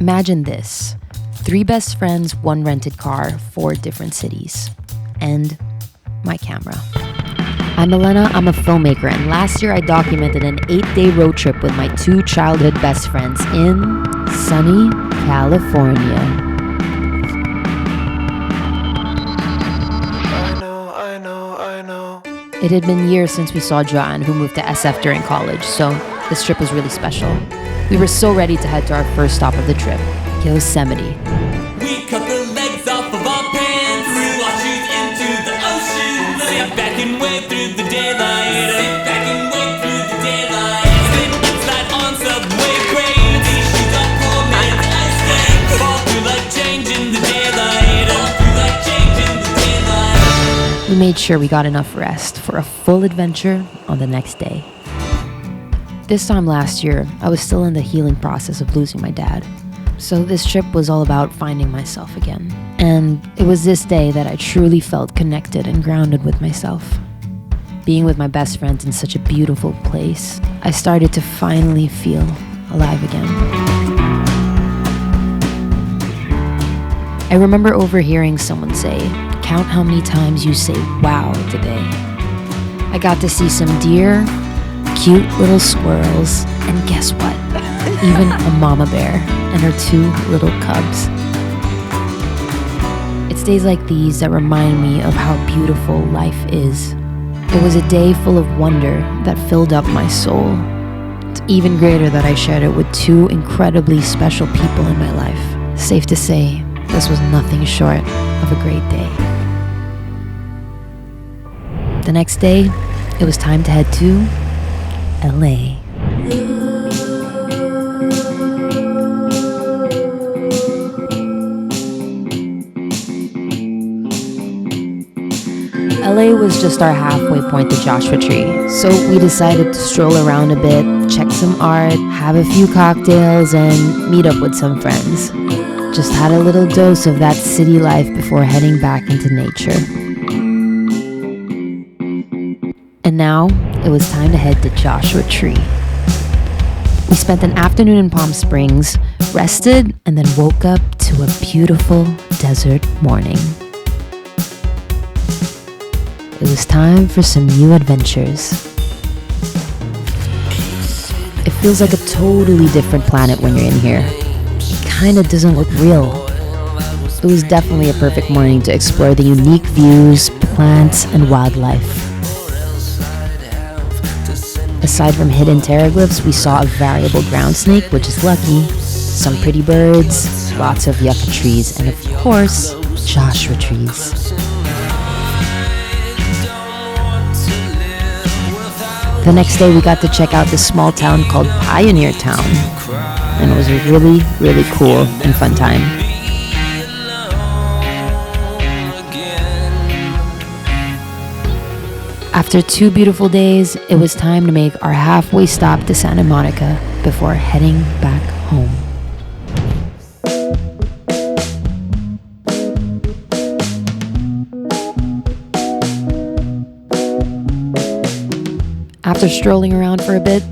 Imagine this. 3 best friends, 1 rented car, 4 different cities. And my camera. I'm Elena, I'm a filmmaker, and last year I documented an 8-day road trip with my 2 childhood best friends in sunny California. I know. It had been years since we saw Joanne, who moved to SF during college, so this trip was really special. We were so ready to head to our first stop of the trip, Yosemite. We cut the legs off of our pants, threw our shoes into the ocean, sit back and wait through the daylight, slip and slide on subway trains, these shoes are poor man's ice skates, fall through like change in the daylight, We made sure we got enough rest for a full adventure on the next day. This time last year, I was still in the healing process of losing my dad. So this trip was all about finding myself again. And it was this day that I truly felt connected and grounded with myself. Being with my best friends in such a beautiful place, I started to finally feel alive again. I remember overhearing someone say, "Count how many times you say wow today." I got to see some deer, cute little squirrels, and guess what? Even a mama bear and her 2 little cubs. It's days like these that remind me of how beautiful life is. It was a day full of wonder that filled up my soul. It's even greater that I shared it with 2 incredibly special people in my life. Safe to say, this was nothing short of a great day. The next day, it was time to head to LA. LA was just our halfway point to Joshua Tree, so we decided to stroll around a bit, check some art, have a few cocktails, and meet up with some friends. Just had a little dose of that city life before heading back into nature. And now, it was time to head to Joshua Tree. We spent an afternoon in Palm Springs, rested, and then woke up to a beautiful desert morning. It was time for some new adventures. It feels like a totally different planet when you're in here. It kinda doesn't look real. It was definitely a perfect morning to explore the unique views, plants, and wildlife. Aside from hidden pteroglyphs, we saw a variable ground snake, which is lucky, some pretty birds, lots of yucca trees, and of course, Joshua trees. The next day, we got to check out this small town called Pioneer Town, and it was a really, really cool and fun time. After 2 beautiful days, it was time to make our halfway stop to Santa Monica before heading back home. After strolling around for a bit,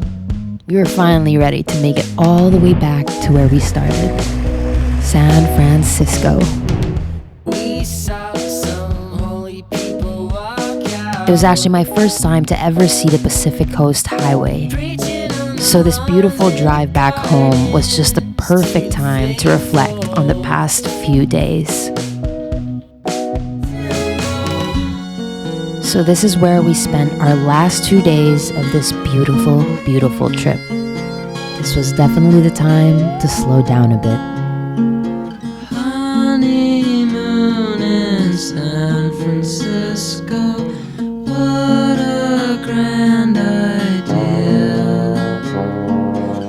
we were finally ready to make it all the way back to where we started, San Francisco. It was actually my first time to ever see the Pacific Coast Highway. So this beautiful drive back home was just the perfect time to reflect on the past few days. So this is where we spent our last 2 days of this beautiful, beautiful trip. This was definitely the time to slow down a bit. Honeymoon in San Francisco, what a grand idea.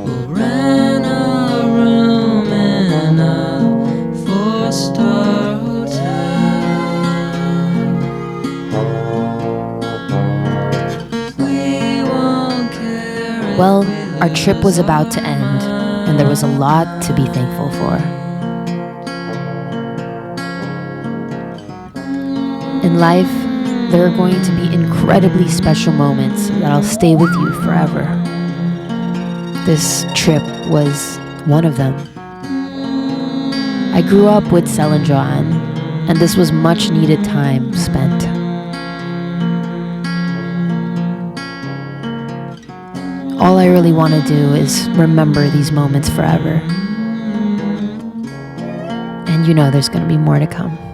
We'll rent a room in a 4-star hotel. We won't care. Well, our trip was about to end, and there was a lot to be thankful for. In life, there are going to be incredibly special moments that'll stay with you forever. This trip was one of them. I grew up with Sel and Joanne, and this was much needed time spent. All I really want to do is remember these moments forever. And you know there's going to be more to come.